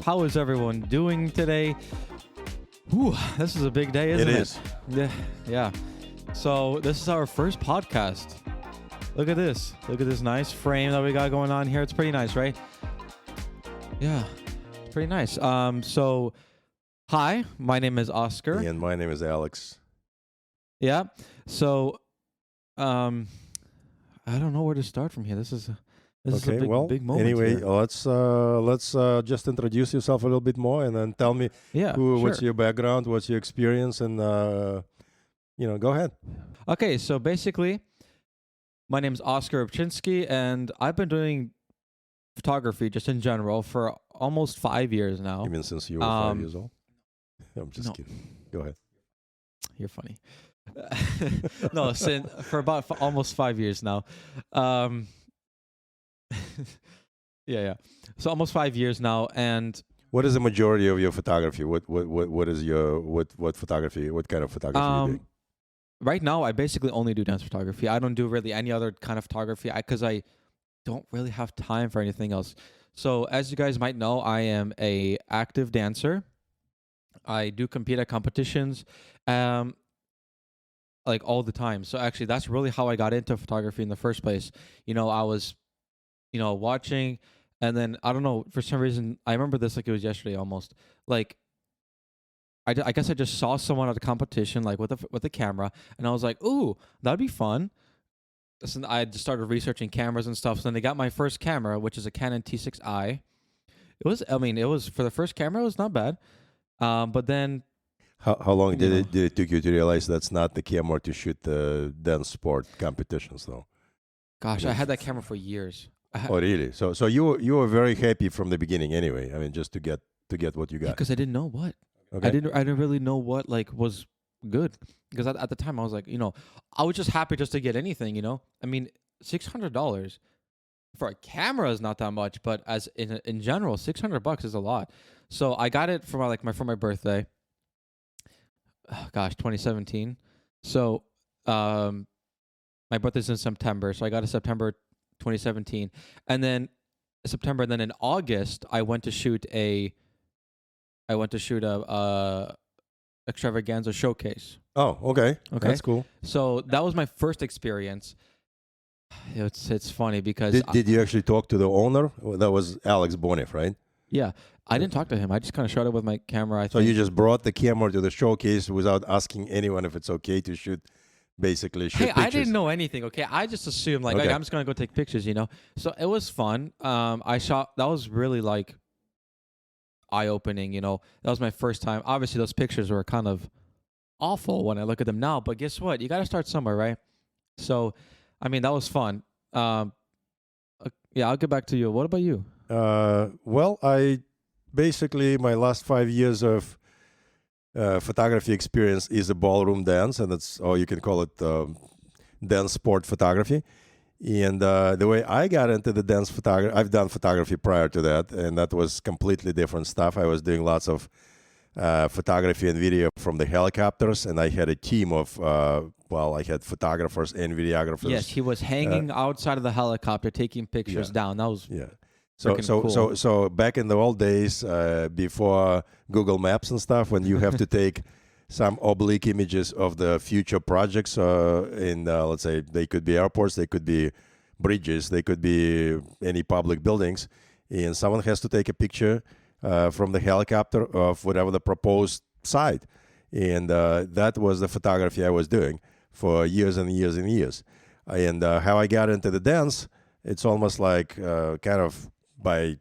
How is everyone doing today? Whew, this is a big day, isn't it? It is. Yeah. So this is our first podcast. Look at this. Look at this nice frame that we got going on here. It's pretty nice, right? Yeah, it's pretty nice. So, hi, my name is Oskar. And my name is Alex. Yeah. So, I don't know where to start from here. This is a big moment. Anyway, here. let's just introduce yourself a little bit more, and then tell me what's your background, what's your experience, and go ahead. Okay, so basically, my name is Oskar Obchinsky, and I've been doing photography just in general for almost 5 years now. You mean since you were 5 years old? I'm just kidding. Go ahead. You're funny. No, for about almost 5 years now. Yeah. So almost 5 years now, and what is the majority of your photography? What photography? What kind of photography you doing? Right now, I basically only do dance photography. I don't do really any other kind of photography because I don't really have time for anything else. So as you guys might know, I am a active dancer. I do compete at competitions, like all the time. So actually, that's really how I got into photography in the first place. I was, watching, and then I don't know, for some reason, I remember this like it was yesterday almost. Like, I guess I just saw someone at a competition, like with a camera, and I was like, "Ooh, that'd be fun." So I just started researching cameras and stuff. So then I got my first camera, which is a Canon T6i. It was for the first camera, it was not bad. But then, how long did it took you to realize that's not the camera to shoot the dance sport competitions, though? Gosh, I had that camera for years. Oh, really? So you were very happy from the beginning, anyway. I mean, just to get what you got. Because I didn't know what. Okay. I didn't really know what was good, because at the time I was like, I was just happy just to get anything, I mean, $600 for a camera is not that much, but as in general, $600 is a lot. So I got it for my birthday. Oh, gosh, 2017. So my birthday's in September, so I got it September 2017, and then in August I went to shoot a extravaganza showcase. Oh, okay. That's cool. So that was my first experience. It's funny because did you actually talk to the owner? Well, that was Alex Boniff, right? Yeah, I didn't talk to him. I just kind of shot it with my camera. So you just brought the camera to the showcase without asking anyone if it's okay to shoot. Basically, shoot pictures. I didn't know anything. Okay, I just assumed I'm just gonna go take pictures. So it was fun. I shot. That was really eye-opening. That was my first time. Obviously, those pictures were kind of awful when I look at them now. But guess what? You got to start somewhere, right? So, that was fun. Yeah, I'll get back to you. What about you? Well, I basically my last 5 years of photography experience is a ballroom dance, and you can call it dance sport photography. And the way I got into the dance photography, I've done photography prior to that, and that was completely different stuff. I was doing lots of photography and video from the helicopters, and I had a team of, I had photographers and videographers. Yes, he was hanging outside of the helicopter taking pictures down. That was cool. So back in the old days, before Google Maps and stuff, when you have to take some oblique images of the future projects let's say they could be airports, they could be bridges, they could be any public buildings, and someone has to take a picture from the helicopter of whatever the proposed site. And that was the photography I was doing for years and years and years. And how I got into the dance, it's almost like kind of by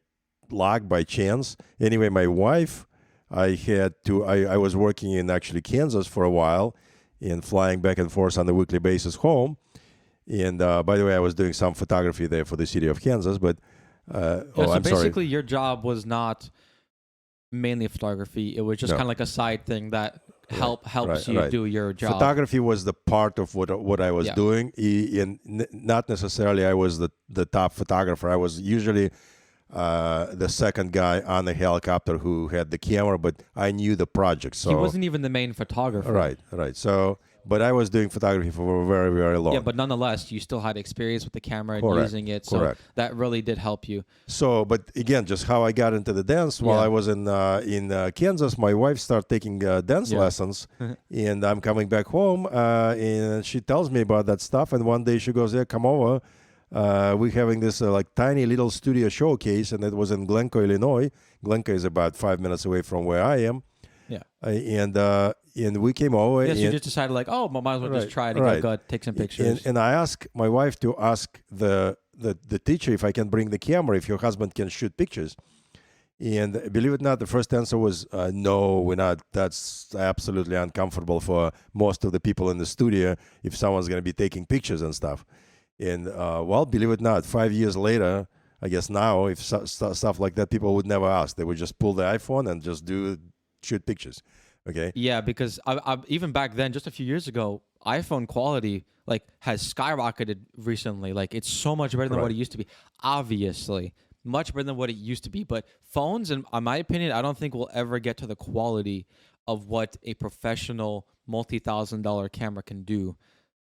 luck, by chance. Anyway, my wife, I was working in actually Kansas for a while and flying back and forth on a weekly basis home. And by the way, I was doing some photography there for the city of Kansas. But basically, your job was not mainly photography. It was just kind of like a side thing that helps you do your job. Photography was the part of what I was doing, and not necessarily I was the top photographer. I was usually the second guy on the helicopter who had the camera, but I knew the project. So he wasn't even the main photographer. Right. So but I was doing photography for very, very long. Yeah, but nonetheless, you still had experience with the camera and Correct, using it, so correct. that really did help you. So, but again, just how I got into the dance while Yeah. I was in Kansas, my wife started taking dance Yeah. lessons, and I'm coming back home, and she tells me about that stuff. And one day she goes, "Yeah, come over. We're having this like tiny little studio showcase," and it was in Glencoe, Illinois. Glencoe is about 5 minutes away from where I am. Yeah. And we came over. Yes, and, you just decided like, oh, might as well just Right, try to right. go take some pictures. And I asked my wife to ask the teacher if I can bring the camera, if your husband can shoot pictures. And believe it or not, the first answer was no, we're not. That's absolutely uncomfortable for most of the people in the studio if someone's going to be taking pictures and stuff. And well, believe it or not, 5 years later, I guess now, if stuff like that, people would never ask. They would just pull the iPhone and just shoot pictures. Okay. Yeah, because I even back then, just a few years ago, iPhone quality like has skyrocketed recently. Like it's so much better than what it used to be. Obviously, much better than what it used to be. But phones, in my opinion, I don't think will ever get to the quality of what a professional multi-$1,000 camera can do.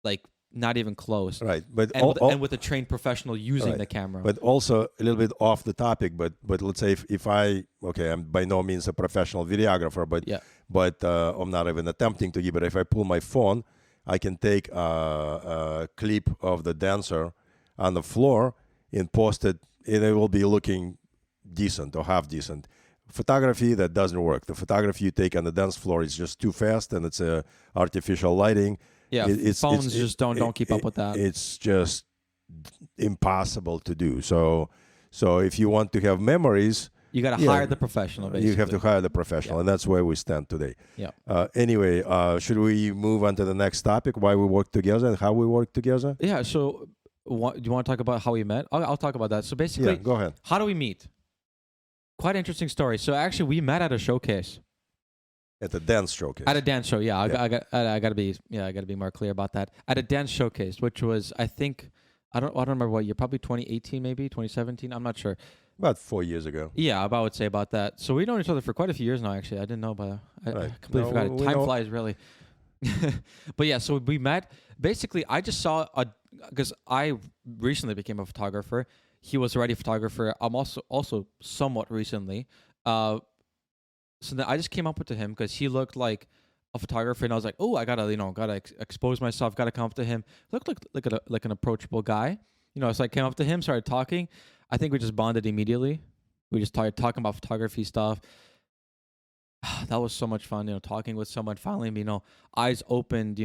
Like not even close. Right. But and with a trained professional using the camera. But also a little bit off the topic. But let's say if I'm by no means a professional videographer, but yeah. But I'm not even attempting to give it. If I pull my phone, I can take a clip of the dancer on the floor and post it, and it will be looking decent or half decent. Photography, that doesn't work. The photography you take on the dance floor is just too fast, and it's artificial lighting. Yeah, phones just don't keep up with that. It's just impossible to do. So if you want to have memories, you got to hire the professional, basically. You have to hire the professional, and that's where we stand today. Yeah. Anyway, should we move on to the next topic, why we work together and how we work together? Yeah, so do you want to talk about how we met? I'll talk about that. So basically, go ahead. How do we meet? Quite interesting story. So actually, we met at a showcase. At the dance showcase. At a dance show, yeah. I got to be more clear about that. At a dance showcase, which was I don't remember what year, probably 2018, maybe 2017. I'm not sure. About 4 years ago. Yeah, I would say about that. So we've known each other for quite a few years now. Actually, I didn't know about that. I completely forgot it. Time flies, really. But yeah, so we met. Basically, I just saw because I recently became a photographer. He was already a photographer. I'm also somewhat recently. So then I just came up to him because he looked like a photographer, and I was like, oh, I gotta expose myself. Gotta come up to him. Looked like an approachable guy. So I came up to him, started talking. I think we just bonded immediately. We just started talking about photography stuff. That was so much fun, talking with someone. Finally, eyes opened,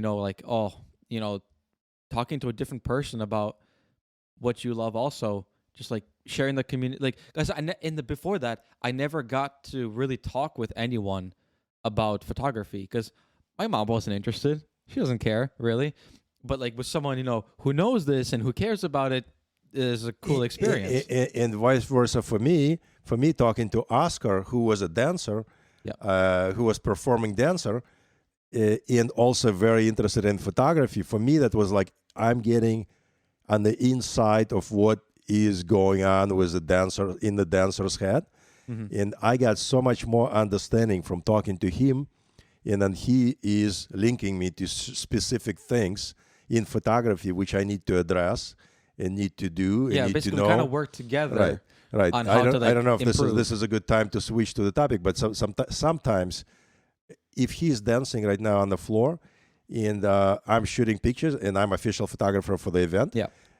talking to a different person about what you love also. Just like sharing the community. Like, guys, before that, I never got to really talk with anyone about photography because my mom wasn't interested. She doesn't care, really. But like with someone, who knows this and who cares about it, is a cool experience. And vice versa for me talking to Oskar, who was a dancer, who was performing dancer, and also very interested in photography. For me, that was like I'm getting on the inside of what is going on with the dancer in the dancer's head. Mm-hmm. And I got so much more understanding from talking to him, and then he is linking me to specific things in photography which I need to address and need to do. Yeah, need basically to know. kind of work together. Right. On I how don't know if improve. this is a good time to switch to the topic, but sometimes if he's dancing right now on the floor and I'm shooting pictures and I'm official photographer for the event,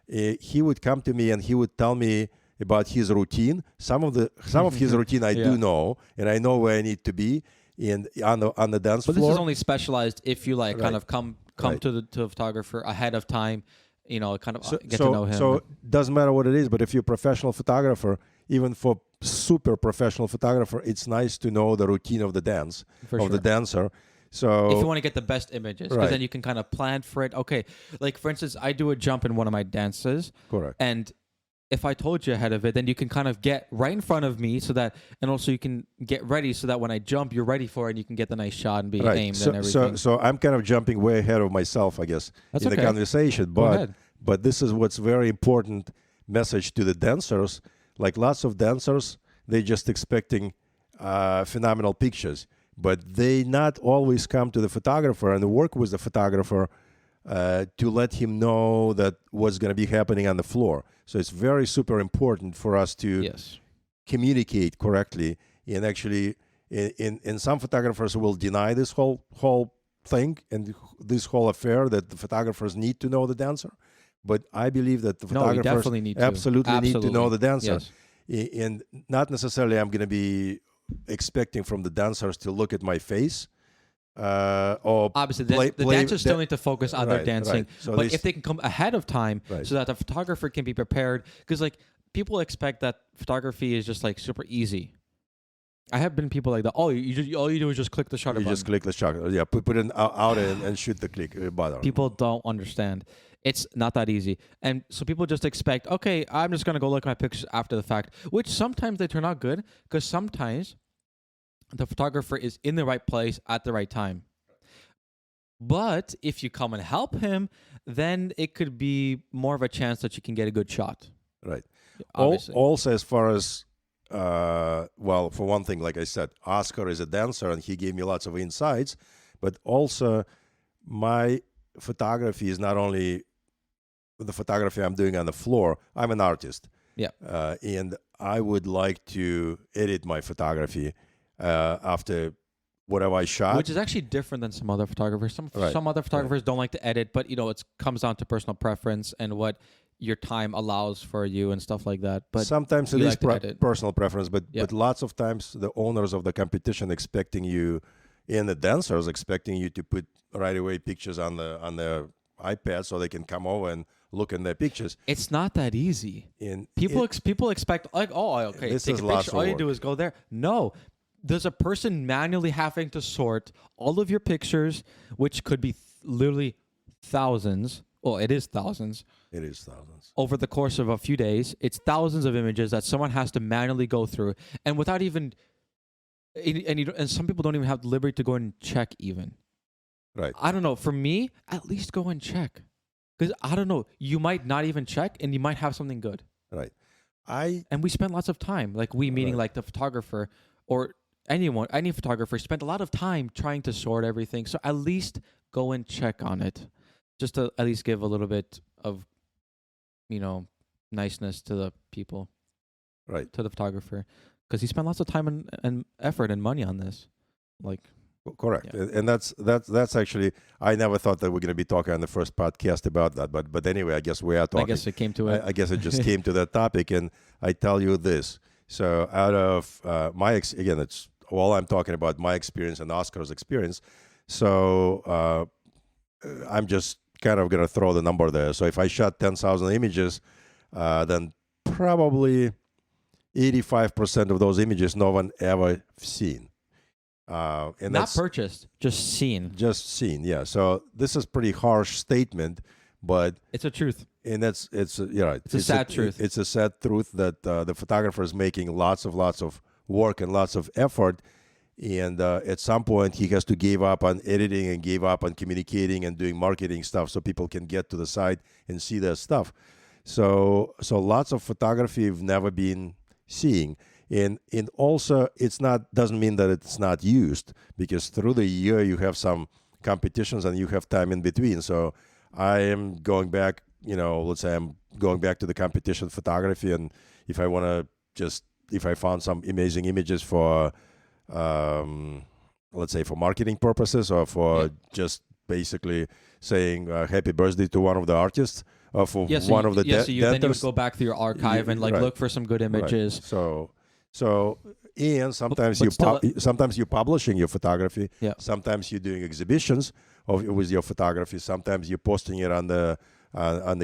he would come to me and he would tell me about his routine. Some of his routine I do know, and I know where I need to be on the dance floor. But this is only specialized if you kind of come to the photographer ahead of time. Kind of get to know him. So it doesn't matter what it is, but if you're a professional photographer, even for super professional photographer, it's nice to know the routine of the dance, the dancer. So if you want to get the best images, because then you can kind of plan for it. Okay, like for instance, I do a jump in one of my dances. Correct. And if I told you ahead of it, then you can kind of get right in front of me and also you can get ready so that when I jump, you're ready for it and you can get the nice shot and be aimed and everything. So I'm kind of jumping way ahead of myself, I guess, That's in the conversation. But this is what's very important message to the dancers. Like lots of dancers, they're just expecting phenomenal pictures. but they not always come to the photographer and work with the photographer to let him know that what's going to be happening on the floor. So it's very super important for us to communicate correctly. And actually, in some photographers will deny this whole thing and this whole affair that the photographers need to know the dancer. But I believe that the photographers definitely need to. absolutely need to know the dancer. Yes. And not necessarily I'm going to be expecting from the dancers to look at my face. Or obviously, the dancers still need to focus on their dancing. So but if they can come ahead of time so that the photographer can be prepared, because like people expect that photography is just like super easy. I have been people like that. Oh, all you do is just click the shutter button. You just click the shutter. Yeah, put it out and shoot the click button. People don't understand. It's not that easy. And so people just expect, okay, I'm just going to go look at my pictures after the fact, which sometimes they turn out good because sometimes the photographer is in the right place at the right time. But if you come and help him, then it could be more of a chance that you can get a good shot. Right. Obviously. Also, as far as, well, for one thing, like I said, Oskar is a dancer and he gave me lots of insights, but also my photography is not only the photography I'm doing on the floor. I'm an artist. Yeah. And I would like to edit my photography after whatever I shot. Which is actually different than some other photographers. Some other photographers don't like to edit, but it comes down to personal preference and what your time allows for you and stuff like that. But sometimes it is personal preference, but lots of times the owners of the competition expecting you, and the dancers expecting you to put right away pictures on the iPad so they can come over and look in their pictures. It's not that easy. People expect like, oh, okay, take a picture. All you do is go there. No. There's a person manually having to sort all of your pictures, which could be literally thousands. Well, it is thousands. It is thousands. Over the course of a few days, it's thousands of images that someone has to manually go through. And without even... And some people don't even have the liberty to go and check even. Right. I don't know. For me, at least go and check. Because, I don't know, you might not even check and you might have something good. Right. And we spend lots of time, like we meaning like the photographer or... any photographer spent a lot of time trying to sort everything. So at least go and check on it. Just to at least give a little bit of, niceness to the people. Right. To the photographer. Because he spent lots of time and effort and money on this. Correct. Yeah. And that's actually, I never thought that we're going to be talking on the first podcast about that. But anyway, I guess we are talking. I guess it came to it. I guess it just came to that topic. And I tell you this. So out of again, it's all I'm talking about, my experience and Oskar's experience. So I'm just kind of going to throw the number there. So if I shot 10,000 images, then probably 85% of those images no one ever seen. And not purchased, just seen. Just seen, yeah. So this is pretty harsh statement, but it's a truth. And it's a sad truth. It's a sad truth that the photographer is making lots of work and lots of effort, and at some point he has to give up on editing and give up on communicating and doing marketing stuff so people can get to the site and see their stuff. So lots of photography have never been seeing, and also doesn't mean that it's not used, because through the year you have some competitions and you have time in between. So I am going back. Let's say I'm going back to the competition photography, and if I found some amazing images for, let's say for marketing purposes or for just basically saying happy birthday to one of the artists or for one of the then you would go back through your archive and look for some good images. Right. So and sometimes sometimes you're publishing your photography. Yeah. Sometimes you're doing exhibitions with your photography. Sometimes you're posting it on the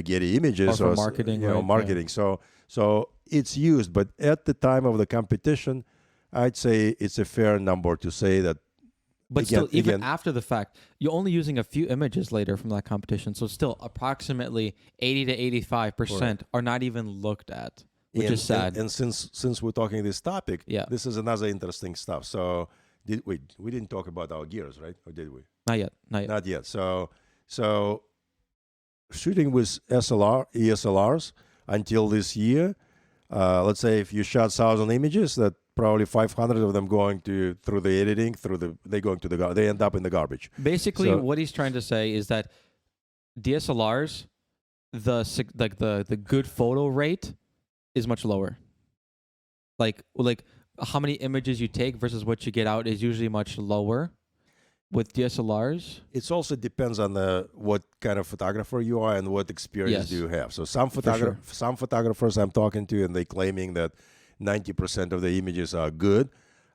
Getty Images or marketing. Marketing. Yeah. So it's used, but at the time of the competition, I'd say it's a fair number to say that. But still, even after the fact, you're only using a few images later from that competition. So still, approximately 80 to 85% are not even looked at, which is sad. And since we're talking this topic, yeah, this is another interesting stuff. So we didn't talk about our gears, right? Or did we? Not yet. So shooting with ESLRs until this year, let's say if you shot 1,000 images, that probably 500 of them going through the editing, they end up in the garbage. Basically, So- what he's trying to say is that DSLRs, the good photo rate is much lower. Like how many images you take versus what you get out is usually much lower with DSLRs. It also depends on what kind of photographer you are and what experience Yes. do you have. So some sure. some photographers I'm talking to, and they claiming that 90% of the images are good.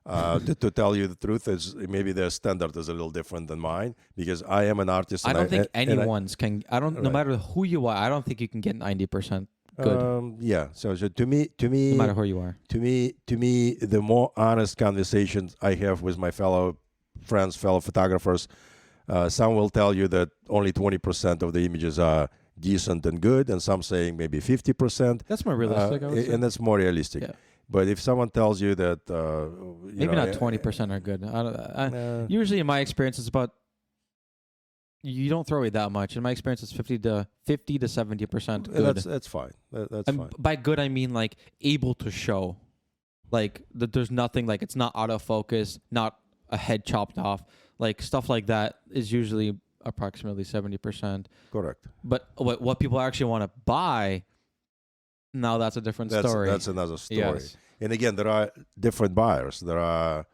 To tell you the truth, is maybe their standard is a little different than mine, because I am an artist. I and don't think and anyone's can. I don't. No Right. matter who you are, I don't think you can get 90% good. Yeah. So to me, No matter who you are. to me, the more honest conversations I have with my fellow friends, fellow photographers, some will tell you that only 20% of the images are decent and good, and some saying maybe 50%. That's more realistic. I would say. And that's more realistic. Yeah. But if someone tells you that, Maybe not 20% are good. Usually, in my experience, it's about you don't throw away that much. In my experience, it's 50 to 70% good. That's fine. That's And fine. by good, I mean like able to show, like that. There's nothing like it's not autofocus, not a head chopped off, like stuff like that is usually approximately 70%. Correct. But what people actually want to buy, now that's a different story. That's another story. Yes. And again, there are different buyers. There are.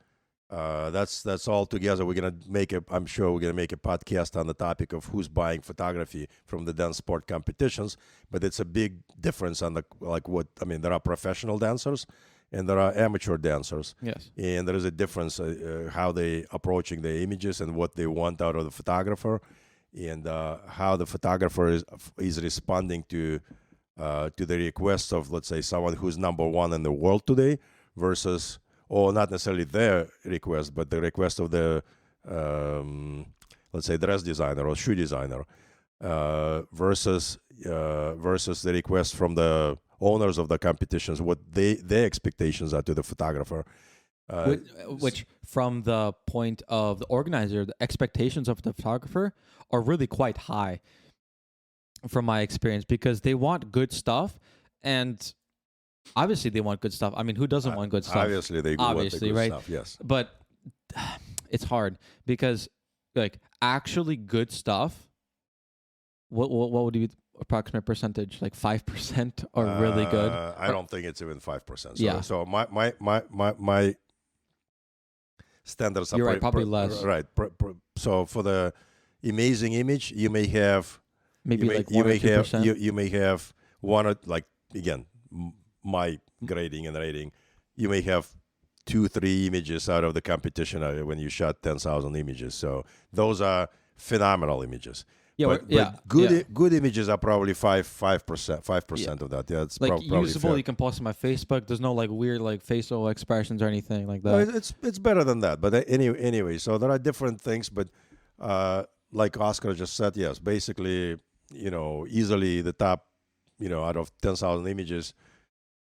That's all together. I'm sure we're gonna make a podcast on the topic of who's buying photography from the dance sport competitions. But it's a big difference on there are professional dancers and there are amateur dancers. Yes. And there is a difference how they approaching the images and what they want out of the photographer, and how the photographer is responding to the requests of, let's say, someone who's number one in the world today versus, or not necessarily their request, but the request of the, let's say, dress designer or shoe designer, versus the request from the owners of the competitions, what their expectations are to the photographer. Which, from the point of the organizer, the expectations of the photographer are really quite high, from my experience, because they want good stuff, and obviously they want good stuff. I mean, who doesn't want good stuff? Obviously, they want the good right? stuff. Yes, but it's hard because, like, actually good stuff. What would be approximate percentage? Like 5% are really good. I don't think it's even 5%. So, Yeah. So my standards are You're right, probably less. Right. So for the amazing image, you may have Maybe like 1 you or may 2%. have you may have one or, like, again, my grading and rating, you may have 2-3 images out of the competition when you shot 10,000 images. So those are phenomenal images. Yeah, but good images are probably 5% of that. Yeah, it's like probably usable. fair. You can post on my Facebook. There's no like weird like facial expressions or anything like No, that. it's better than that. But anyway, so there are different things. But like Oskar just said, yes, basically, easily the top, out of 10,000 images,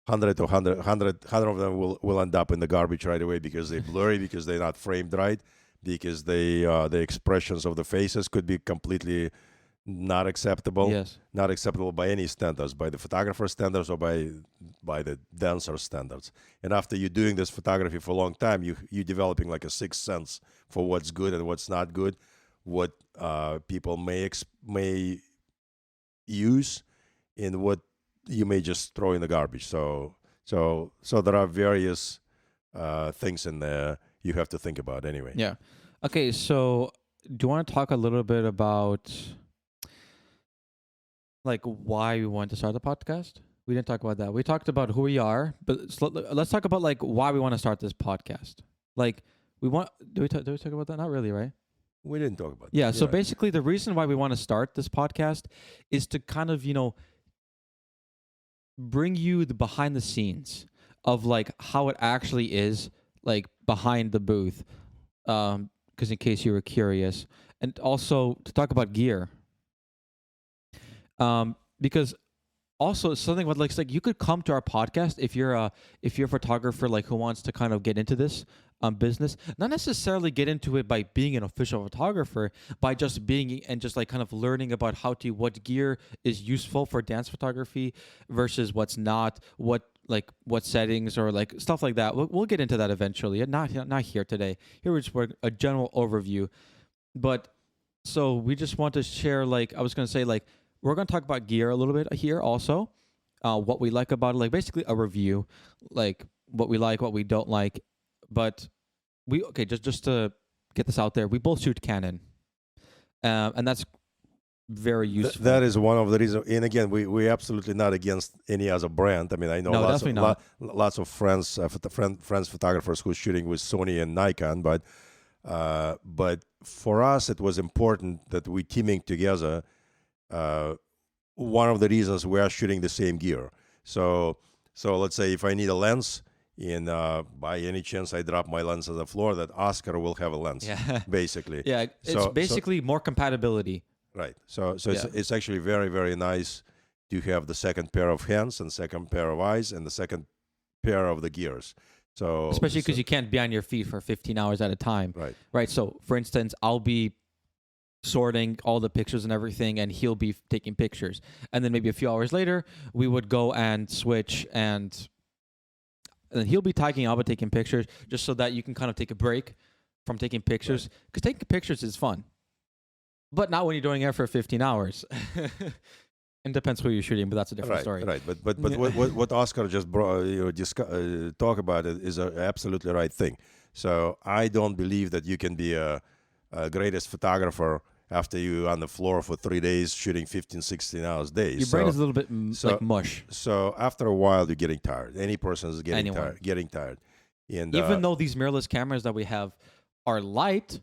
100 of them will end up in the garbage right away because they're blurry, because they're not framed right, because the expressions of the faces could be completely not acceptable. Yes. Not acceptable by any standards, by the photographer standards or by the dancer standards. And after you're doing this photography for a long time, you're developing like a sixth sense for what's good and what's not good, what people may use, and what you may just throw in the garbage. So there are various things in there you have to think about anyway. Yeah. Okay. So, do you want to talk a little bit about like why we wanted to start the podcast? We didn't talk about that. We talked about who we are, but let's talk about like why we want to start this podcast. Like, we want. Do we talk about that? Not really, right? We didn't talk about that. Yeah. So Right. basically, the reason why we want to start this podcast is to kind of bring you the behind the scenes of like how it actually is like behind the booth, because in case you were curious, and also to talk about gear, because also something with like you could come to our podcast if you're a photographer like who wants to kind of get into this business, not necessarily get into it by being an official photographer, by just being and just like kind of learning about what gear is useful for dance photography versus what's not, what settings or like stuff like that. We'll get into that eventually, not here today. Here we're just for a general overview. But so we just want to share, like I was going to say, like we're going to talk about gear a little bit here also, what we like about it, like basically a review, like what we like, what we don't like. But just to get this out there, we both shoot Canon, and that's very useful. That is one of the reasons. And again, we're absolutely not against any other brand. I mean, I know No, lots definitely not. lots of friends photographers who's shooting with Sony and Nikon, but for us, it was important that we teaming together. One of the reasons we are shooting the same gear. So let's say if I need a lens, and by any chance I drop my lens on the floor, that Oskar will have a lens. Yeah. Basically. Yeah, it's basically more compatibility. Right. So it's actually very, very nice to have the second pair of hands and second pair of eyes and the second pair of the gears. So especially because you can't be on your feet for 15 hours at a time. Right. Right. So for instance, I'll be sorting all the pictures and everything, and he'll be taking pictures. And then maybe a few hours later, we would go and switch, and then he'll be tagging up and taking pictures, just so that you can kind of take a break from taking pictures. Because taking pictures is fun. But not when you're doing it for 15 hours. It depends who you're shooting, but that's a different story. Right, but what Oskar just brought, talk about it is an absolutely right thing. So I don't believe that you can be a greatest photographer after you on the floor for 3 days shooting 15, 16 hours days. Your brain is a little bit like mush. So after a while, you're getting tired. Any person is getting tired. And even though these mirrorless cameras that we have are light,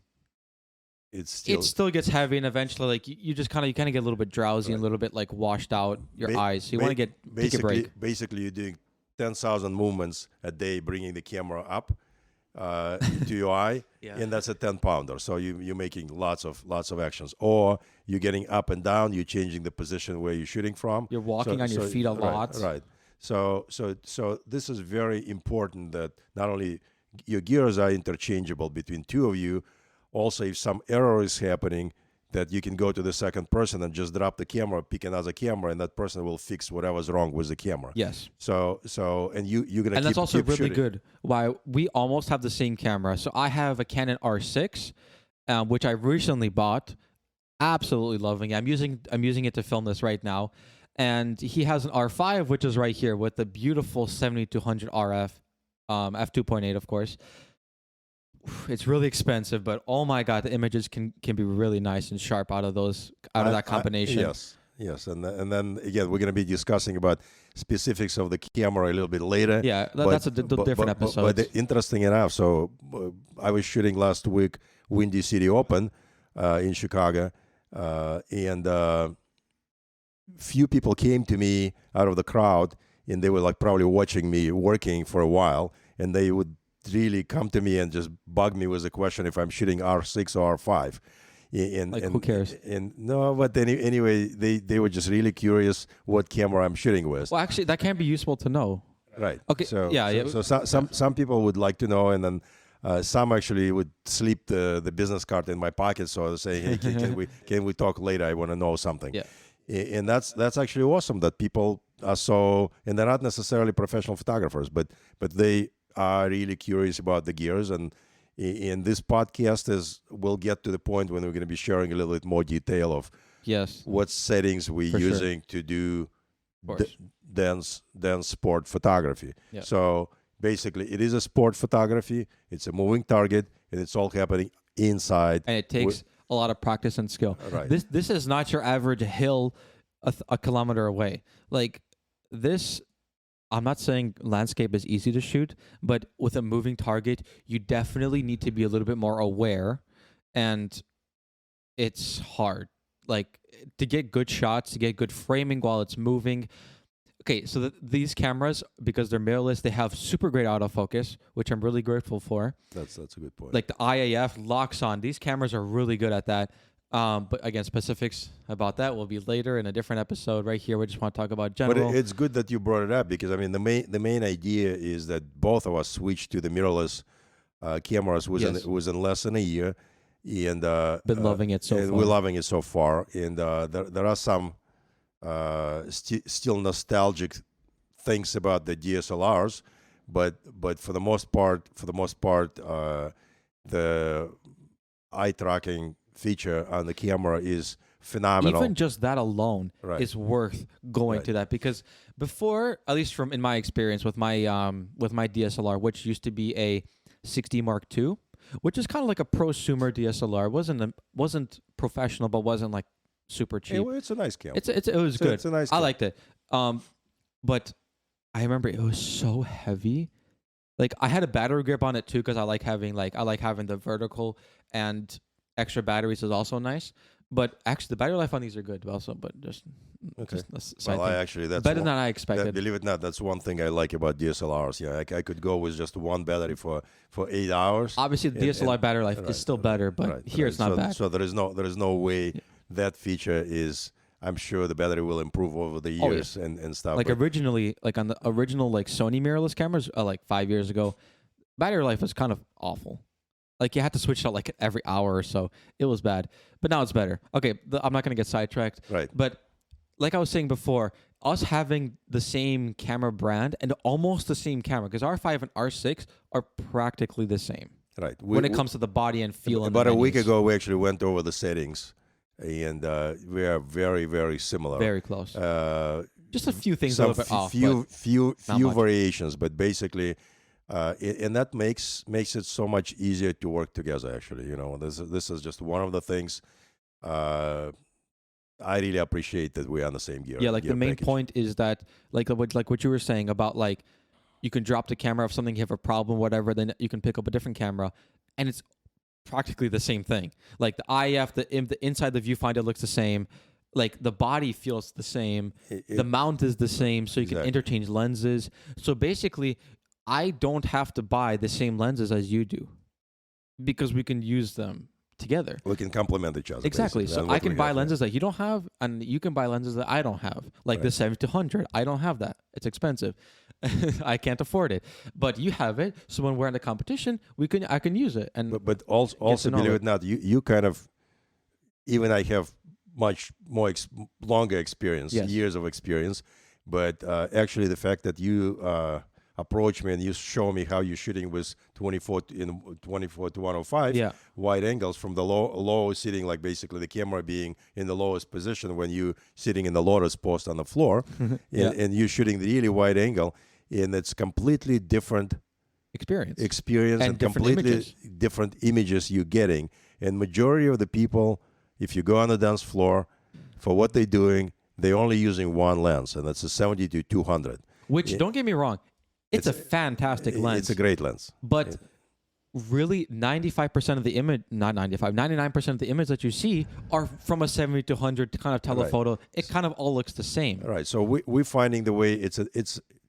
it still gets heavy, and eventually, like you kind of get a little bit drowsy and a little bit like washed out your eyes. So you want to take a break. Basically, you're doing 10,000 movements a day, bringing the camera up to your eye, and that's a 10-pounder. So you're making lots of actions, or you're getting up and down. You're changing the position where you're shooting from. You're walking on your feet a lot. Right. So this is very important that not only your gears are interchangeable between two of you. Also, if some error is happening, that you can go to the second person and just drop the camera, pick another camera, and that person will fix whatever's wrong with the camera. Yes. So and you're gonna. And that's also keep really shooting. good. Why we almost have the same camera. So I have a Canon R6, which I recently bought. Absolutely loving it. I'm using it to film this right now, and he has an R5, which is right here with the beautiful 7200 RF, f2.8, of course. It's really expensive, but oh my god, the images can be really nice and sharp out of that combination. Yes, and then again, we're going to be discussing about specifics of the camera a little bit later. Yeah, that's a different episode. But interesting enough, so I was shooting last week Windy City Open in Chicago, and few people came to me out of the crowd, and they were like probably watching me working for a while, and they would really come to me and just bug me with a question if I'm shooting R6 or R5. And who cares? And no, but anyway, they were just really curious what camera I'm shooting with. Well, actually, that can be useful to know. Right. Okay. So yeah. So some people would like to know, and then some actually would slip the business card in my pocket, so they say, "Hey, can we talk later? I want to know something." Yeah. And that's actually awesome that people are so, and they're not necessarily professional photographers, but they are really curious about the gears, and in this podcast we'll get to the point when we're going to be sharing a little bit more detail of what settings we're using to do dance sport photography. Yeah. So basically, it is a sport photography. It's a moving target, and it's all happening inside. And it takes a lot of practice and skill. Right. This is not your average hill a kilometer away. Like this. I'm not saying landscape is easy to shoot, but with a moving target, you definitely need to be a little bit more aware, and it's hard. Like to get good shots, to get good framing while it's moving. Okay, so these cameras, because they're mirrorless, they have super great autofocus, which I'm really grateful for. That's a good point. Like the IAF locks on. These cameras are really good at that. But again, specifics about that will be later in a different episode. Right here, we just want to talk about But general. it's good that you brought it up because I mean the main idea is that both of us switched to the mirrorless cameras within less than a year, and Been loving it so and far. we're loving it so far. And there are some still nostalgic things about the DSLRs, but for the most part, the eye tracking feature on the camera is phenomenal. Even just that alone Right. is worth going Right. to that, because before, at least from in my experience with my DSLR, which used to be a 60 Mark II, which is kind of like a prosumer DSLR, wasn't professional, but wasn't like super cheap. It's a nice camera. It was good. It's a nice I camera. liked it. But I remember it was so heavy. Like I had a battery grip on it too, because I like having the vertical, and extra batteries is also nice. But actually, the battery life on these are good also. But just Okay. a side Well, thing. that's Better one, than I expected. believe it or not, that's one thing I like about DSLRs. Yeah, I could go with just one battery for 8 hours. Obviously, the and- DSLR battery life right, is still better, but right, here right. it's not so, bad. So there is no way that feature is. I'm sure the battery will improve over the Oh, yeah. years and stuff. Like but- originally, like on the original like Sony mirrorless cameras, like 5 years ago, battery life was kind of awful. Like you had to switch it out like every hour or so. It was bad, but now it's better. Okay, I'm not gonna get sidetracked. Right. But like I was saying before, us having the same camera brand and almost the same camera, because R5 and R6 are practically the same right. when it comes to the body and feel. And About the a week menus. ago, we actually went over the settings, and we are very, very similar. Very close. Just a few things a Some little bit off. few not much. variations, but basically, and that makes it so much easier to work together. Actually, this is just one of the things I really appreciate that we're on the same gear. Yeah, like gear the main package. point is that like what you were saying about like you can drop the camera if something, you have a problem, whatever, then you can pick up a different camera, and it's practically the same thing. Like the IF, the inside the viewfinder looks the same. Like the body feels the same. The mount is the same, so you can Exactly. interchange lenses. So basically, I don't have to buy the same lenses as you do because we can use them together. We can complement each other. Exactly. basically, So and I what we can buy have, lenses that you don't have, and you can buy lenses that I don't have. Like the Right. 70-100, I don't have that. It's expensive. I can't afford it. But you have it. So when we're in a competition, I can use it. And But also know believe it. it or not, you kind of, even I have much more longer experience, Yes. years of experience, but actually the fact that you approach me and you show me how you're shooting with 24 to 105 Yeah. wide angles from the low sitting, like basically the camera being in the lowest position when you sitting in the lotus post on the floor, Yeah. and you're shooting the really wide angle, and it's completely different experience. experience And and different completely images. different images you're getting. And majority of the people, if you go on the dance floor, for what they're doing, they're only using one lens, and that's a 70 to 200. Which, Yeah. don't get me wrong, it's a fantastic lens. It's a great lens. But really, 95% of the image, not 95, 99% of the image that you see are from a 70-100 kind of telephoto. It kind of all looks the same. All right. So we're finding the way. It's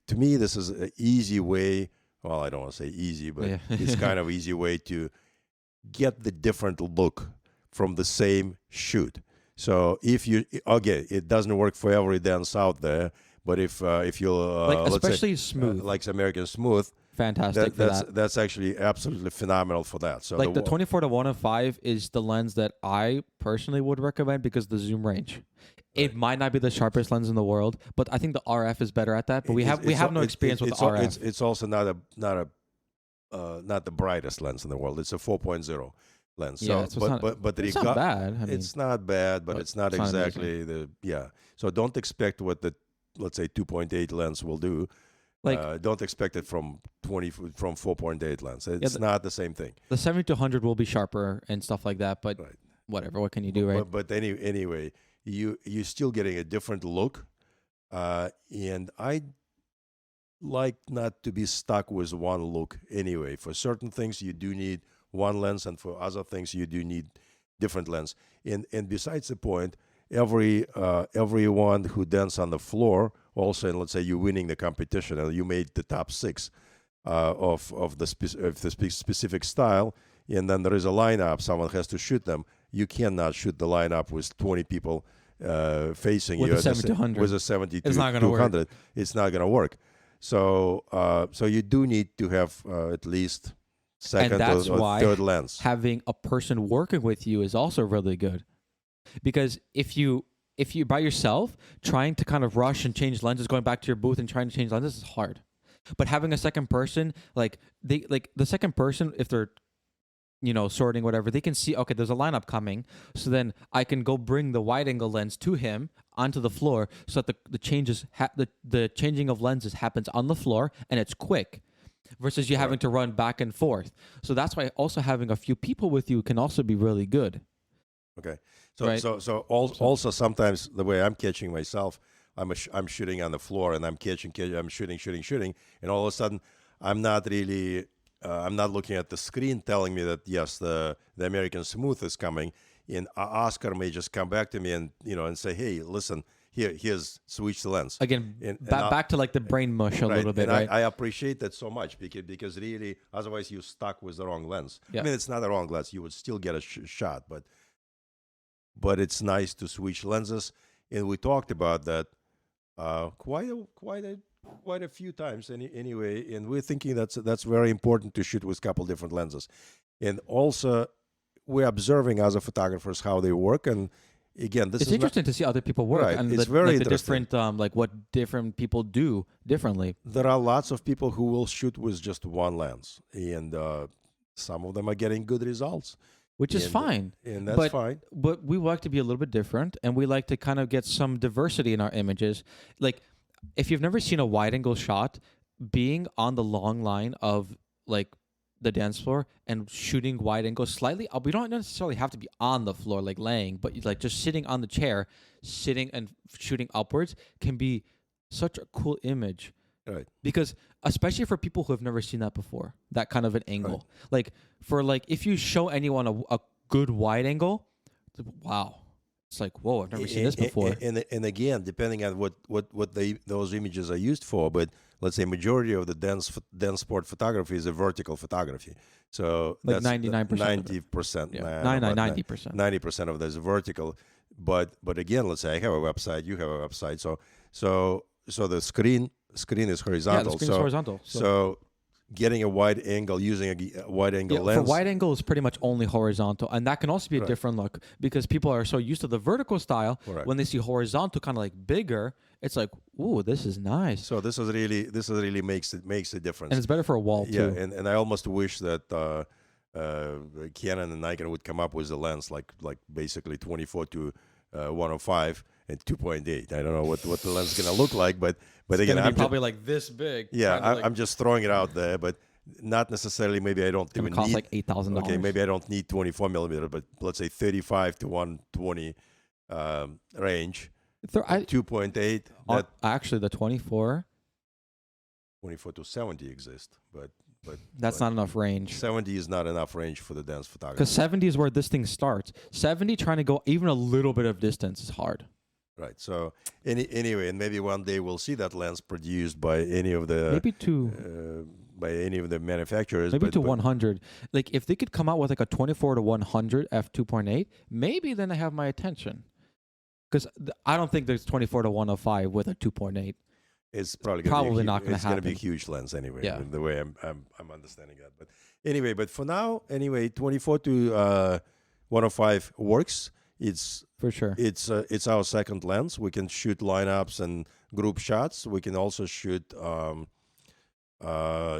to me, this is an easy way. Well, I don't want to say easy, but Yeah. it's kind of easy way to get the different look from the same shoot. So if you again, it doesn't work for every dance out there, but if you Like, let's say, especially smooth. like American Smooth, Fantastic for that. that's actually absolutely phenomenal for that. So Like the 24 to 105 is the lens that I personally would recommend because the zoom range. It might not be the sharpest lens in the world, but I think the RF is better at that. But we have no experience with the RF. It's also not the brightest lens in the world. It's a 4.0 lens. Yeah, So, so but it's not bad. I mean, it's not bad, but but it's not it's not exactly So don't expect what the, let's say, 2.8 lens will do. like Don't expect it from 4.8 lens. It's not the same thing. the 70-100 will be sharper and stuff like that. But Right. whatever, what can you do, right? But anyway, you're still getting a different look, and I like not to be stuck with one look anyway. For certain things, you do need one lens, and for other things, you do need different lens. And besides the point, everyone who dances on the floor, also, and let's say you're winning the competition and you made the top 6 of the specific style, and then there is a lineup, someone has to shoot them. you cannot shoot the lineup with 20 people facing With you a 70-200. with a 70 It's not gonna work. 200. It's not going to work. So so you do need to have at least second that's or why third lens. having a person working with you is also really good, because if you're by yourself trying to kind of rush and change lenses, going back to your booth and trying to change lenses is hard. But having a second person, like the second person, if they're sorting whatever, they can see, okay, there's a lineup coming, so then I can go bring the wide angle lens to him onto the floor, so that the changes the changing of lenses happens on the floor and it's quick, versus you having to run back and forth. So that's why also having a few people with you can also be really good. Okay. So Right. so also sometimes the way I'm catching myself, I'm shooting on the floor and I'm catching, I'm shooting, and all of a sudden I'm not really I'm not looking at the screen telling me that yes, the American Smooth is coming, and Oskar may just come back to me and and say, hey, listen, here's switch the lens Again, and back to like the brain mush a little bit, and right? I appreciate that so much because really otherwise you're stuck with the wrong lens. Yeah. I mean, it's not the wrong lens, you would still get a shot, but it's nice to switch lenses, and we talked about that quite a few times anyway, and we're thinking that's very important to shoot with a couple different lenses, and also we're observing other photographers how they work, and again, this It's is interesting to see other people work, Right. and It's the, very like the interesting. different like what different people do differently. there are lots of people who will shoot with just one lens, and some of them are getting good results, Which is and, fine. and that's But- fine. But we like to be a little bit different, and we like to kind of get some diversity in our images. Like, if you've never seen a wide angle shot, being on the long line of like the dance floor and shooting wide angle slightly, we don't necessarily have to be on the floor like laying, but like just sitting on the chair, sitting and shooting upwards can be such a cool image. Right. Because especially for people who have never seen that before, that kind of an angle. Like if you show anyone a good wide angle, it's like, wow, it's like, whoa, I've never seen this before. And again, depending on what those images are used for, but let's say majority of the dance sport photography is a vertical photography. So Like that's 99%. 90%. Yeah, 90%. 90% of that is vertical. But again, let's say I have a website, you have a website, so the screen is horizontal. Yeah, the screen is horizontal. So getting a wide angle, using a wide angle lens. For wide angle is pretty much only horizontal, and that can also be a Right. different look because people are so used to the vertical style. Correct. When they see horizontal, kind of like bigger, it's like, ooh, this is nice, So this is really makes a difference. and it's better for a wall Yeah, too. and I almost wish that Canon and Nikon would come up with a lens like basically 24 to 105 and 2.8. I don't know what the lens is gonna look like, but It's again, gonna be I'm probably like this big. yeah, kinda like, I'm just throwing it out there, but not necessarily. Maybe I don't it's gonna even cost need. like $8,000. Okay, maybe I don't need 24 millimeter, but let's say 35 to 120 range, 2.8. That Actually, the 24, 24 to 70 exist, but that's not enough range. 70 is not enough range for the dance photography. Because 70 is where this thing starts. 70, trying to go even a little bit of distance is hard. Right. So anyway, and maybe one day we'll see that lens produced by any of the Maybe to manufacturers. maybe but, to but 100. Like if they could come out with like a 24 to 100 f2.8, maybe then they have my attention. Because I don't think there's 24 to 105 with a 2.8. It's probably not going to It's going to be a happen. huge lens anyway. Yeah. The way I'm understanding that. But anyway, for now, 24 to 105 works. It's For sure. It's our second lens. We can shoot lineups and group shots. We can also shoot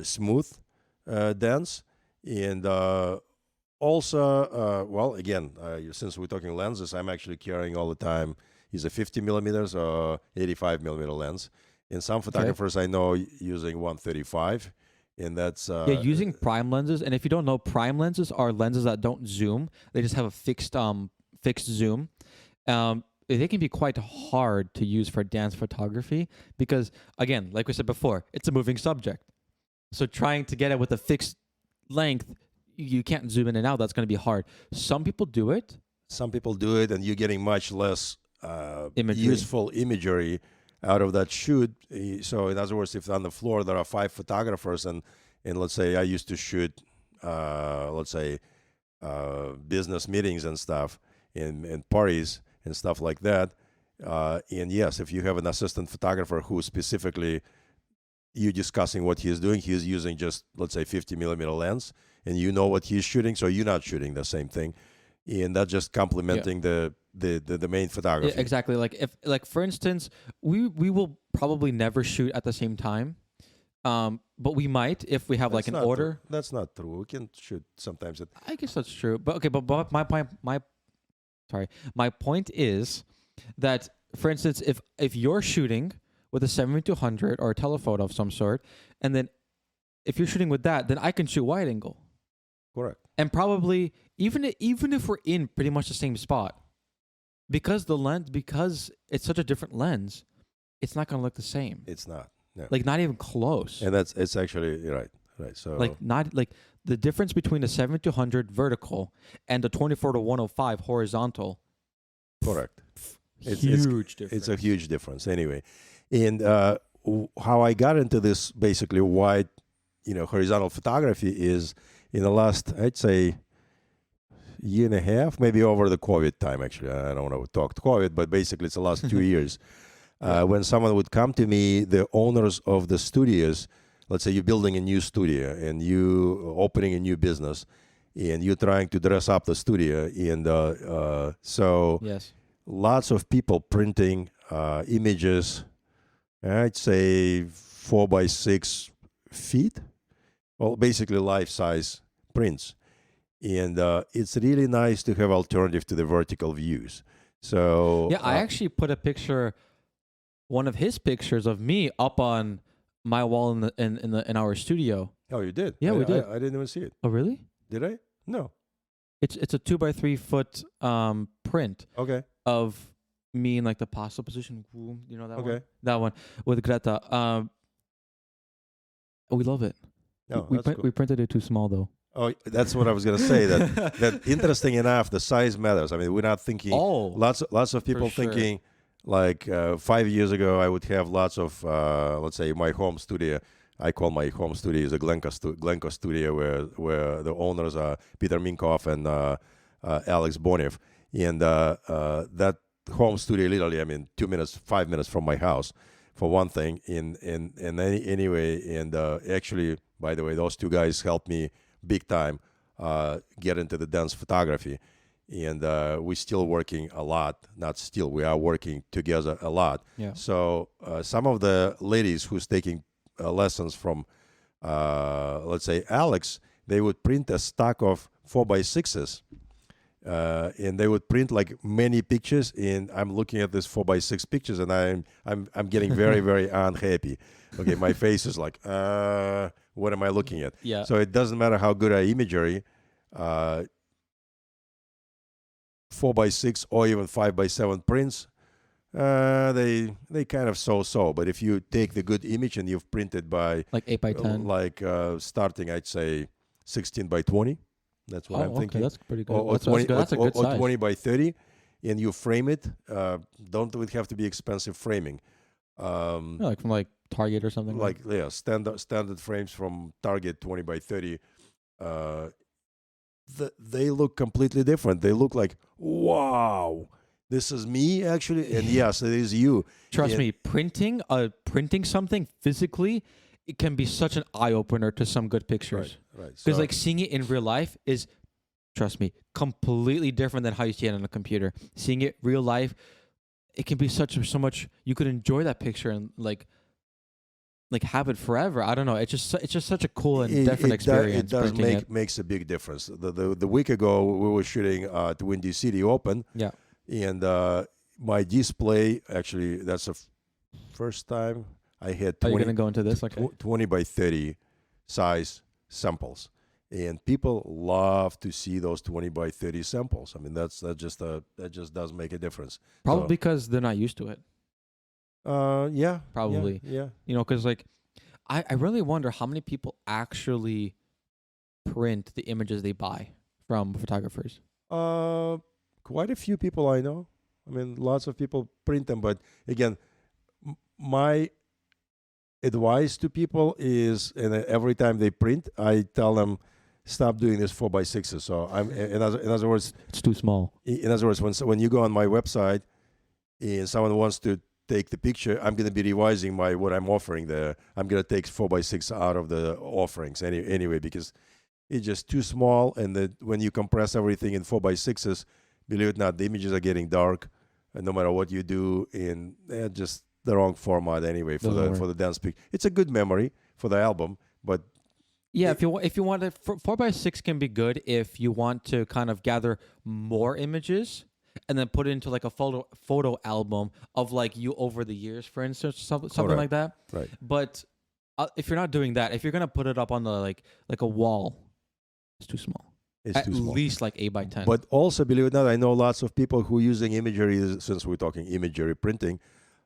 smooth dance, and also, well, again, since we're talking lenses, I'm actually carrying all the time is a 50 millimeters or 85 millimeter lens. And some photographers I know using 135, and that's using prime lenses. And if you don't know, prime lenses are lenses that don't zoom. They just have a fixed zoom. They can be quite hard to use for dance photography because, again, like we said before, it's a moving subject. So trying to get it with a fixed length, you can't zoom in and out. That's going to be hard. Some people do it. Some people do it, and you're getting much less Imagery. useful imagery out of that shoot. So in other words, if on the floor there are 5 photographers, and let's say I used to shoot, let's say business meetings and stuff, and parties and stuff like that. And yes, if you have an assistant photographer who specifically you discussing what he's doing, he's using just, let's say, 50 mm lens, and you know what he's shooting, so you're not shooting the same thing, and that's just complementing the main photography. Yeah, exactly. Like if, like for instance, we will probably never shoot at the same time, but we might if we have like an order. That's not true. We can shoot sometimes. I guess that's true. But okay, but my point is that, for instance, if you're shooting with a 7200 or a telephoto of some sort, and then if you're shooting with that, then I can shoot wide angle. Correct. And probably even if we're in pretty much the same spot, because it's such a different lens, it's not gonna look the same. It's not. No. Like not even close. And it's actually right. So like not like the difference between the 7200 vertical and the 24-105 horizontal. Correct. Huge difference. It's a huge difference anyway. And how I got into this basically wide, horizontal photography is in the last, I'd say, year and a half, maybe over the COVID time. Actually, I don't want to talk COVID, but basically it's the last 2 years. When someone would come to me, the owners of the studios, let's say you're building a new studio and you opening a new business, and you're trying to dress up the studio, and so yes, lots of people printing images. I'd say 4x6 feet, well, basically life-size prints, and it's really nice to have alternative to the vertical views. So yeah, I actually put a picture, one of his pictures of me up on my wall in our studio. Oh, you did? Yeah, we did. I didn't even see it. Oh, really? Did I? No. It's a 2x3 foot print. Okay. Of me in like the pasta position. You know that one? Okay. That one with Greta. We love it. No, we printed it too small though. Oh, that's what I was gonna say. That interesting enough, the size matters. I mean, we're not thinking. Oh, lots of people thinking like 5 years ago. I would have lots of let's say my home studio. I call my home studio is a Glencoe studio where the owners are Peter Minkoff and Alex Bonev, and that home studio literally, I mean, 2 minutes, 5 minutes from my house, for one thing. Anyway, and actually, by the way, those two guys helped me big time get into the dance photography, and we're still working a lot. Not still, we are working together a lot. Yeah. So some of the ladies who's taking lessons from, let's say, Alex, they would print a stack of 4x6s. And they would print like many pictures, and I'm looking at this 4x6 pictures, and I'm getting very very unhappy. Okay, my face is like, what am I looking at? Yeah. So it doesn't matter how good our imagery, 4x6 or even 5x7 prints, they kind of so. But if you take the good image and you've printed by like 8x10, like starting, I'd say 16x20. That's what I'm thinking. That's pretty good. Or That's 20, good. That's a good size. or 20x30, and you frame it. Don't it have to be expensive framing? Yeah, like from like Target or something. Like yeah, standard frames from Target, 20x30. They look completely different. They look like, wow, this is me actually, and yes, it is you. Trust me, printing something physically, it can be such an eye opener to some good pictures. Right. Because like seeing it in real life is, trust me, completely different than how you see it on a computer. Seeing it real life, it can be so much. You could enjoy that picture and like have it forever. I don't know. It's just such a cool and different experience. It makes a big difference. The week ago we were shooting at Windy City Open. Yeah. And my display, actually, that's the first time I had 20, are you going to go into this? Okay. 20x30 size samples, and people love to see those 20x30 samples. I mean, that just does make a difference. Probably because they're not used to it. Yeah. Probably. Yeah. You know, because like, I really wonder how many people actually print the images they buy from photographers. Quite a few people I know. I mean, lots of people print them, but again, my advice to people is, and every time they print, I tell them, stop doing this 4x6s. So I'm in other words, It's too small. in other words, when you go on my website and someone wants to take the picture, I'm going to be revising what I'm offering there. I'm going to take 4x6 out of the offerings anyway, because it's just too small. And when you compress everything in 4x6s, believe it or not, the images are getting dark, and no matter what you do, in they're just the wrong format anyway for the dense pic. It's a good memory for the album, but yeah, if you want to, 4x6 can be good if you want to kind of gather more images and then put it into like a photo album of like you over the years, for instance, something like that. Right. But if you're not doing that, if you're gonna put it up on the like a wall, it's too small. It's At too small. least like 8x10. But also, believe it or not, I know lots of people who are using imagery, since we're talking imagery printing.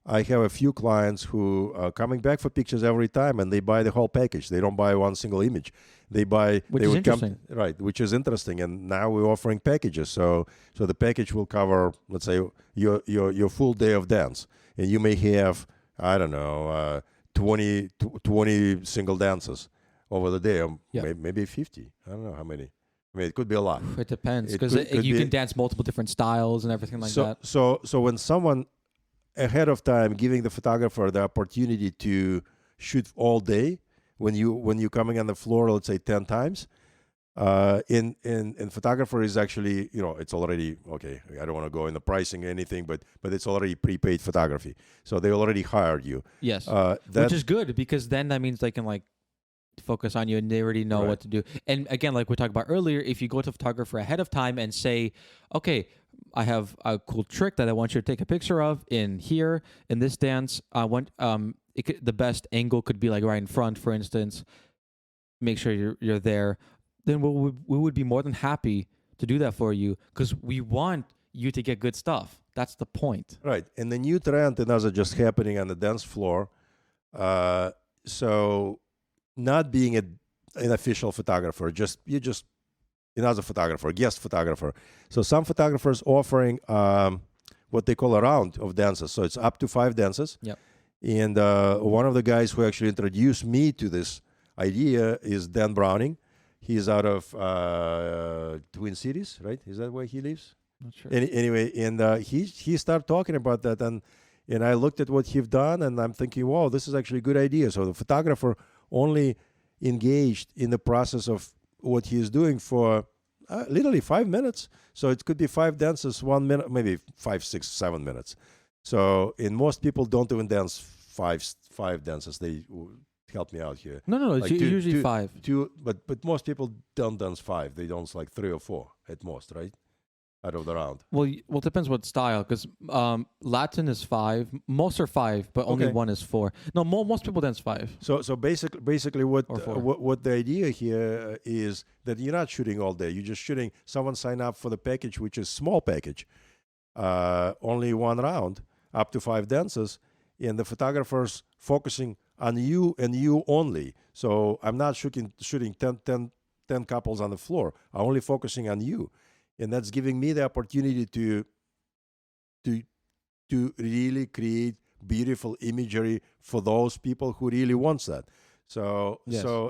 I have a few clients who are coming back for pictures every time, and they buy the whole package. They don't buy one single image. They buy... Which is interesting. Right, which is interesting. And now we're offering packages. So the package will cover, let's say, your full day of dance. And you may have, I don't know, 20 single dances over the day, or maybe 50. I don't know how many. I mean, it could be a lot. It depends, because you can dance multiple different styles and everything like that. So when someone ahead of time giving the photographer the opportunity to shoot all day, when you're coming on the floor, let's say 10 times, in photographer is actually, it's already okay. I don't want to go in the pricing or anything, but it's already prepaid photography, so they already hired you. Yes, which is good, because then that means they can like focus on you and they already know what to do. And again, like we talked about earlier, if you go to a photographer ahead of time and say, okay, I have a cool trick that I want you to take a picture of in here in this dance, I want the best angle could be like right in front, for instance, make sure you're there, then we would be more than happy to do that for you, because we want you to get good stuff. That's the point. Right. And the new trend, and those are just happening on the dance floor, so not being an official photographer, you're just another photographer, guest photographer. So some photographers offering what they call a round of dances. So it's up to 5 dances. Yep. And one of the guys who actually introduced me to this idea is Dan Browning. He's out of Twin Cities, right? Is that where he lives? Not sure. Anyway, and he started talking about that, and I looked at what he's done, and I'm thinking, wow, this is actually a good idea. So the photographer only engaged in the process of what he is doing for literally 5 minutes. So it could be 5 dances, 1 minute, maybe 5, 6, 7 minutes. So, and most people don't even dance five dances. They help me out here. No, it's like usually 5. But most people don't dance 5. They dance like 3 or 4 at most, right? Out of the round. Well, it depends what style, because Latin is 5. Most are 5, but only one is 4. No, most people dance 5. So basically, what the idea here is that you're not shooting all day. You're just shooting. Someone sign up for the package, which is small package, only 1 round, up to 5 dances, and the photographer's focusing on you and you only. So I'm not shooting 10 couples on the floor. I'm only focusing on you. And that's giving me the opportunity to really create beautiful imagery for those people who really wants that. So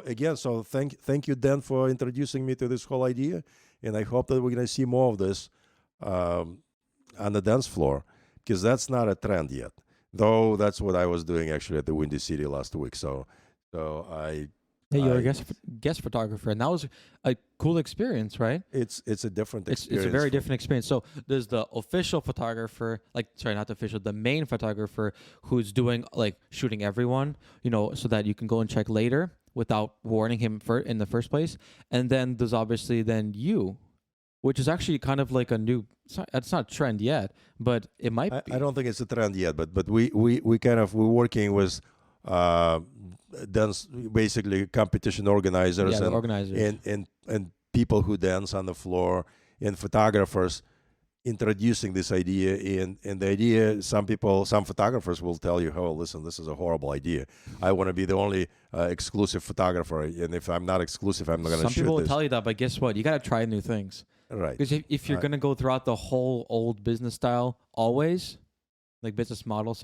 again, thank you, Dan, for introducing me to this whole idea, and I hope that we're gonna see more of this on the dance floor, because that's not a trend yet. Though that's what I was doing actually at the Windy City last week. So you're a guest photographer, and that was a cool experience, right? It's a different experience. It's a very different experience. So there's the official photographer, not the official, the main photographer who's doing shooting everyone, so that you can go and check later without warning him in the first place. And then there's obviously then you, which is actually kind of like a new. It's not a trend yet, but it might be. I don't think it's a trend yet, but we're working with. Dance, basically competition organizers, and people who dance on the floor, and photographers introducing this idea. And the idea, some photographers will tell you, oh, listen, this is a horrible idea. I want to be the only exclusive photographer, and if I'm not exclusive, I'm not going to shoot this. Some people will tell you that, but guess what? You got to try new things. Right. Because if you're going to go throughout the whole old business style always, business model,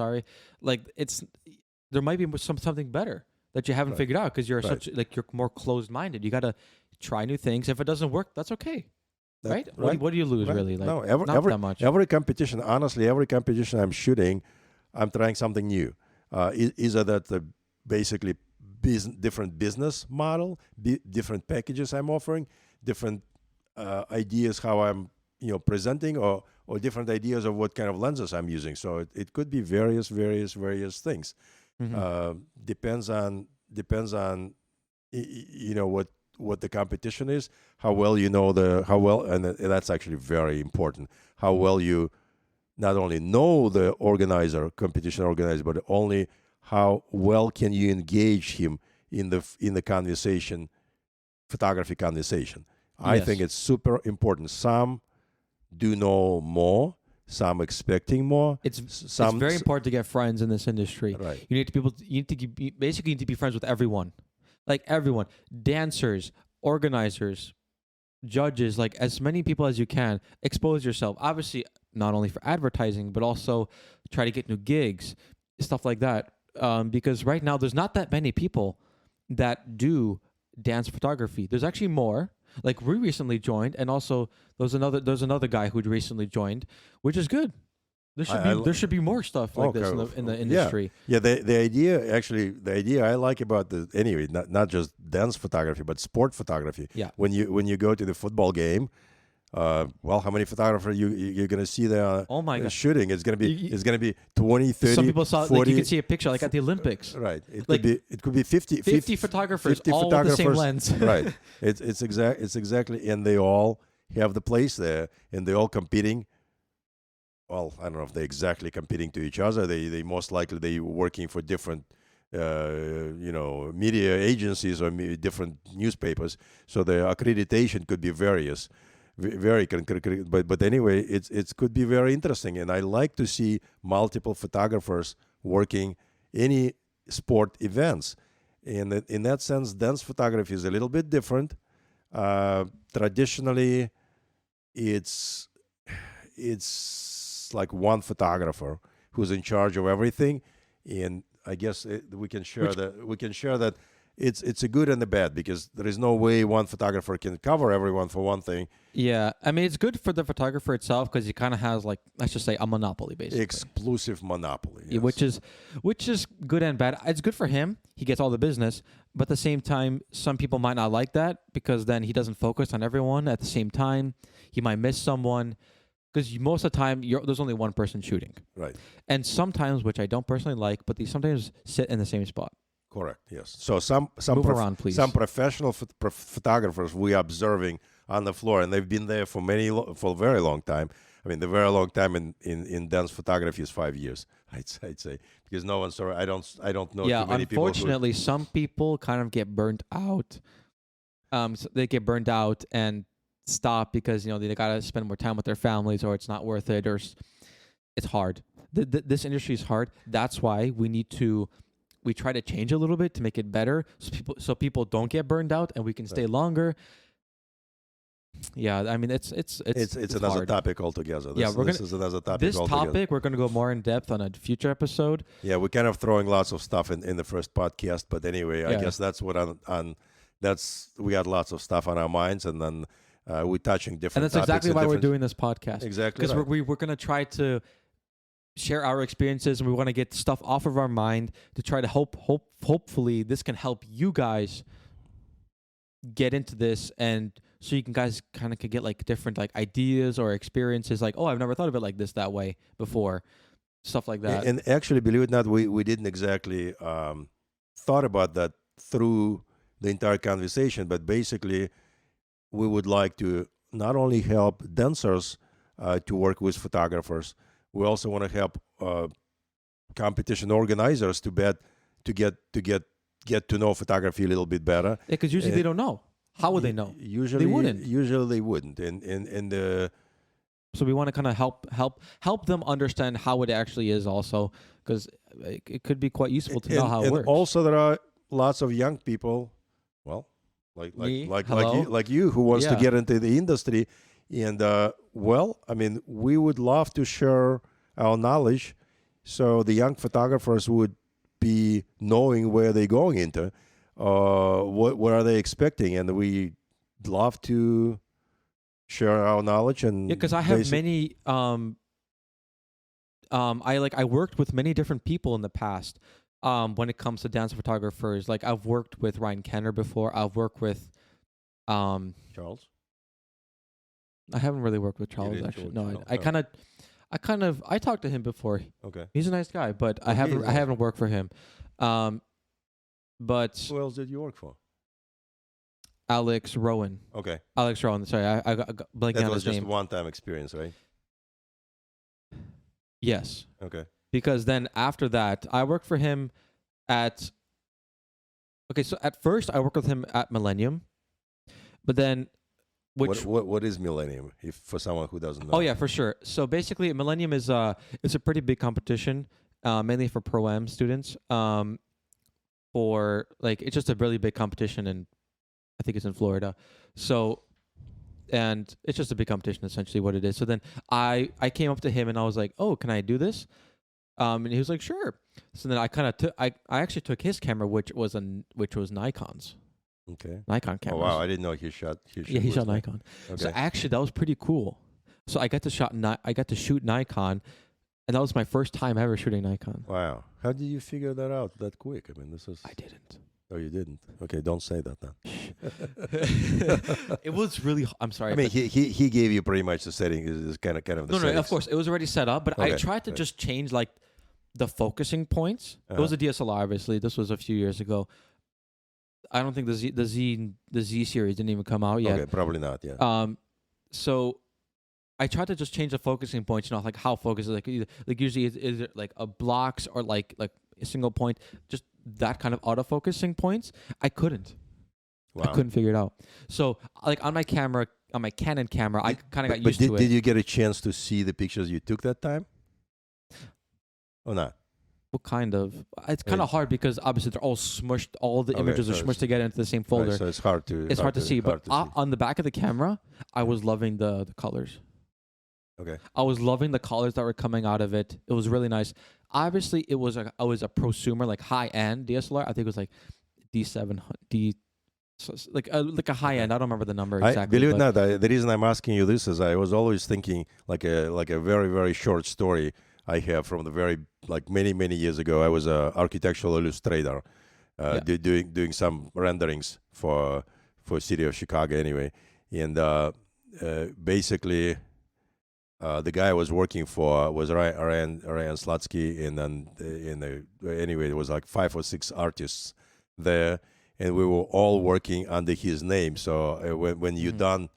there might be something better that you haven't figured out, because you're you're more closed-minded. You got to try new things. If it doesn't work, that's okay. Right? Right. What do you lose, Right. really? Like, No, not that much. every competition, honestly, every competition I'm shooting, I'm trying something new. Either that basically different business model, different packages I'm offering, different ideas how I'm presenting, or different ideas of what kind of lenses I'm using. So it could be various things. Mhm. Depends on what the competition is, how well and that's actually very important, how well you not only know the competition organizer, but only how well can you engage him in the conversation, photography conversation. I think Yes. it's super important. Some do know more, some expecting more. It's very important to get friends in this industry. Right. You need to basically need to be friends with everyone, like everyone, dancers, organizers, judges, like as many people as you can. Expose yourself, obviously, not only for advertising, but also try to get new gigs, stuff like that. Because right now there's not that many people that do dance photography. There's actually more. Like we recently joined, and also there's another guy who recently joined, which is good. There should be more stuff like this in the industry. Yeah. The idea I like about not just dance photography but sport photography. Yeah. When you go to the football game, how many photographers you're gonna see there? Oh my God. Shooting. It's gonna be 20, 30, Some people saw 40. like you can see a picture like at the Olympics. Right. It Like, could be 50 photographers 50 all with the same photographers. lens. Right. It's exactly, and they all have the place there, and they're all competing. Well, I don't know if they're exactly competing to each other. They most likely they working for different media agencies or different newspapers. So the accreditation could be various, but anyway, it could be very interesting. And I like to see multiple photographers working any sport events. And in that sense, dance photography is a little bit different. Traditionally, it's like one photographer who's in charge of everything, and I guess we can share that it's a good and a bad, because there is no way one photographer can cover everyone for one thing. Yeah, I mean it's good for the photographer itself because he kind of has, like, let's just say, a monopoly basically. Exclusive monopoly. Yeah, Yes. which is good and bad. It's good for him; he gets all the business. But at the same time, some people might not like that because then he doesn't focus on everyone at the same time. He might miss someone. Because most of the time, there's only one person shooting. Right. And sometimes, which I don't personally like, but they sometimes sit in the same spot. Correct. Yes. So some Move around, please. Some professional photographers we are observing on the floor, and they've been there for a very long time. I mean, the very long time in dance photography is 5 years. I'd say, because no one saw. I don't know. Yeah. Too many Unfortunately, some people kind of get burnt out. So they get burned out and stop because they gotta spend more time with their families, or it's not worth it, or it's hard. This industry is hard. That's why we try to change a little bit to make it better, so people don't get burned out and we can stay longer. Yeah, I mean it's another hard. topic altogether. This is another topic. This altogether. topic we're gonna go more in depth on a future episode. Yeah, we're kind of throwing lots of stuff in the first podcast, but anyway, I guess that's what we got lots of stuff on our minds, and then we're touching different. And that's exactly why we're doing this podcast. Exactly, because right. we're gonna try to share our experiences, and we want to get stuff off of our mind to try to hopefully this can help you guys get into this, and so you guys kind of could get like different like ideas or experiences, like, oh, I've never thought of it like this that way before, stuff like that. And actually, believe it or not, we didn't exactly thought about that through the entire conversation, but basically we would like to not only help dancers to work with photographers, we also want to help competition organizers to get to know photography a little bit better. Yeah, because usually they don't know. How would they know? Usually they wouldn't. Usually they wouldn't. So we want to kind of help them understand how it actually is, also, because it could be quite useful to know how it works. Also, there are lots of young people, well, like you, who wants to get into the industry, and I mean, we would love to share our knowledge, so the young photographers would be knowing where they're going into, what are they expecting, and we love to share our knowledge and Yeah, because I have many. I worked with many different people in the past. When it comes to dance photographers, like I've worked with Ryan Kenner before. I've worked with, Charles. I haven't really worked with You Charles didn't actually. with No, Charles? I talked to him before. Okay. He's a nice guy, but I Okay, yeah. haven't worked for him. But Who else did you work for? Alex Rowan. Okay. Alex Rowan. Sorry, I got blanking That on was his just name. one-time experience, right? Yes, Okay. because then after that, I worked for him at. Okay, so at first I worked with him at Millennium, but then, What is Millennium? If for someone who doesn't know. oh yeah, for sure. So basically, Millennium is it's a pretty big competition, mainly for pro-am students. For like it's just a really big competition, and I think it's in Florida. So, and it's just a big competition, essentially what it is. So then I came up to him and I was like, oh, can I do this? And he was like, sure. So then I kind of took I actually took his camera, which was Nikon's. Okay. Nikon Oh cameras. wow, I didn't know he shot. Yeah, he shot Nikon. Okay. So actually, that was pretty cool. So I got to shoot Nikon, and that was my first time ever shooting Nikon. Wow. How did you figure that out that quick? I mean, this is. I didn't. Oh, you didn't. Okay, don't say that then. It was really. I'm sorry. I mean, he gave you pretty much the setting. Is kind of the no, settings. of course, it was already set up, but I Okay, tried to right. just change like the focusing points. It was a DSLR, obviously. This was a few years ago. I don't think the Z series didn't even come out yet. Okay, probably not. Yeah. So I tried to just change the focusing points. You know, like how focus is like usually is it like a blocks or like a single point, just that kind of autofocusing points. I couldn't. Wow. I couldn't figure it out. So like on my Canon camera, I kind of got used to it. Did you get a chance to see the pictures you took that time? Or not? What kind of? It's kind of hard because obviously they're all smushed. All the images are smushed together into the same folder. Right, so it's hard to. It's hard to see. But hard to see. on the back of the camera, I was loving the colors. Okay. I was loving the colors that were coming out of it. It was really nice. Obviously, I was a prosumer, like high end DSLR. I think it was like like a high end. I don't remember the number exactly. Believe it or not, the reason I'm asking you this is I was always thinking like a very very short story I have from the very like many years ago. I was a architectural illustrator, doing some renderings for city of Chicago anyway, and basically. The guy I was working for was Ryan Slutsky, and then anyway, there was like 5 or 6 artists there, and we were all working under his name. So when you're done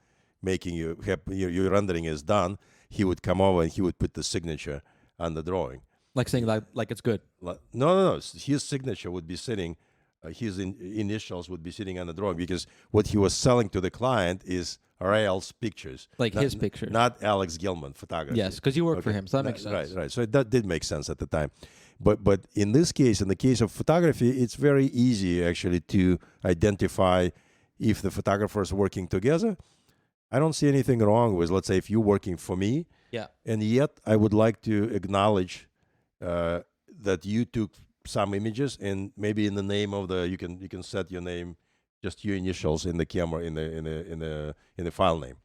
making your rendering is done, he would come over and he would put the signature on the drawing. Like saying like it's good. No. His signature would be sitting, his initials would be sitting on the drawing because what he was selling to the client is Rael's pictures, like his pictures, not Alex Gilman photography. Yes, because you work for him, so that makes sense. Right. So that did make sense at the time, but in this case, in the case of photography, it's very easy actually to identify if the photographers are working together. I don't see anything wrong with, let's say, if you're working for me, and yet I would like to acknowledge that you took some images, and maybe in the name of you can set your name, just your initials in the camera in the file name,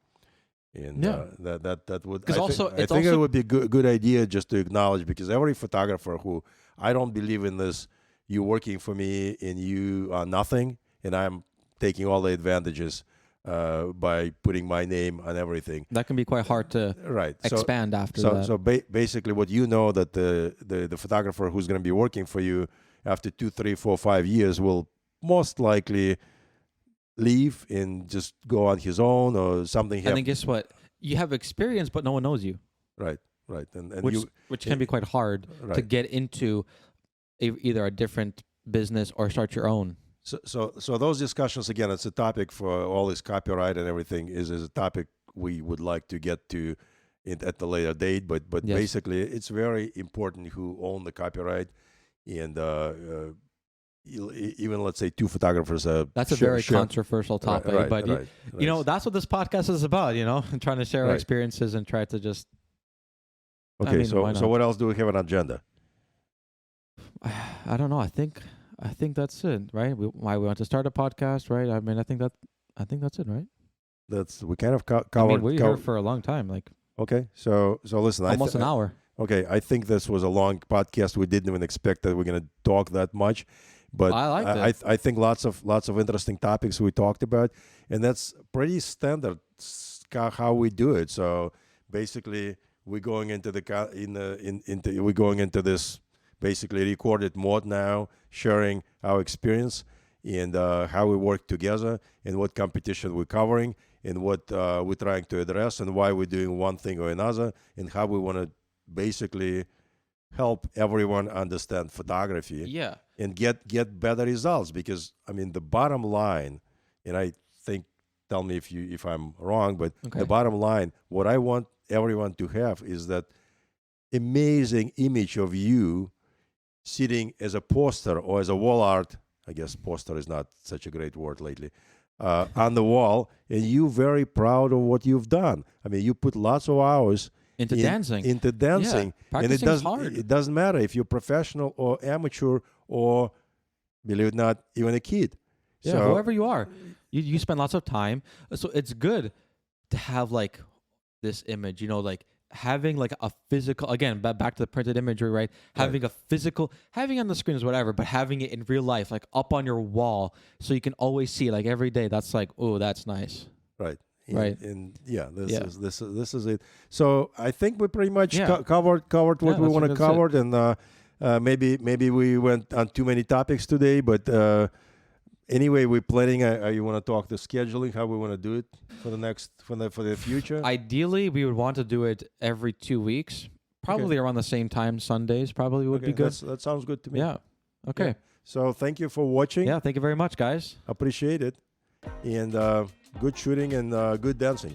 and that would. I think it would be a good idea just to acknowledge, because every photographer who I don't believe in this, you're working for me and you are nothing, and I'm taking all the advantages by putting my name on everything. That can be quite hard to expand after that. So basically, what you know that the photographer who's going to be working for you after 2, 3, 4, 5 years will most likely leave and just go on his own or something. And then guess what? You have experience, but no one knows you. Right. And which can be quite hard to get into either a different business or start your own. So those discussions, again, it's a topic for all this copyright and everything is a topic we would like to get to at the later date. But yes. Basically, it's very important who own the copyright, and even let's say 2 photographers. That's a very controversial topic, but you know that's what this podcast is about. You know, and trying to share our experiences and try to just. Okay, so what else do we have on agenda? I don't know. I think that's it, right? Why we want to start a podcast, right? I mean, I think that's it, right? we kind of covered. I mean, we're here for a long time, like okay. So listen, almost an hour. Okay, I think this was a long podcast. We didn't even expect that we're going to talk that much, but I liked it. I think lots of interesting topics we talked about, and that's pretty standard how we do it. So basically, we're going into we're going into this basically recorded mode now, sharing our experience and how we work together and what competition we're covering and what we're trying to address and why we're doing one thing or another and how we want to basically help everyone understand photography Yeah. and get better results. Because I mean the bottom line, and I think, tell me if I'm wrong, but the bottom line, what I want everyone to have is that amazing image of you sitting as a poster or as a wall art. I guess poster is not such a great word lately. On the wall, and you very proud of what you've done. I mean, you put lots of hours into dancing. Yeah, and it doesn't matter if you're professional or amateur or, believe it or not, even a kid. Yeah, so, whoever you are, you spend lots of time. So it's good to have like this image, like having like a physical, again, back to the printed imagery, right? Having a physical, having on the screen is whatever, but having it in real life, like up on your wall, so you can always see, like every day. That's like, oh, that's nice. Right. Right. And yeah, this is it. So I think we pretty much covered what we want to cover, and maybe we went on too many topics today, but anyway, we're planning. You want to talk the scheduling, how we want to do it for the future? Ideally, we would want to do it every 2 weeks, probably around the same time. Sundays probably would be good. That sounds good to me. Yeah. Okay. Yeah. So thank you for watching. Yeah. Thank you very much, guys. Appreciate it, and good shooting and good dancing.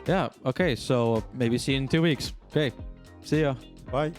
Yeah. Okay. So maybe see you in 2 weeks. Okay. See ya. Bye.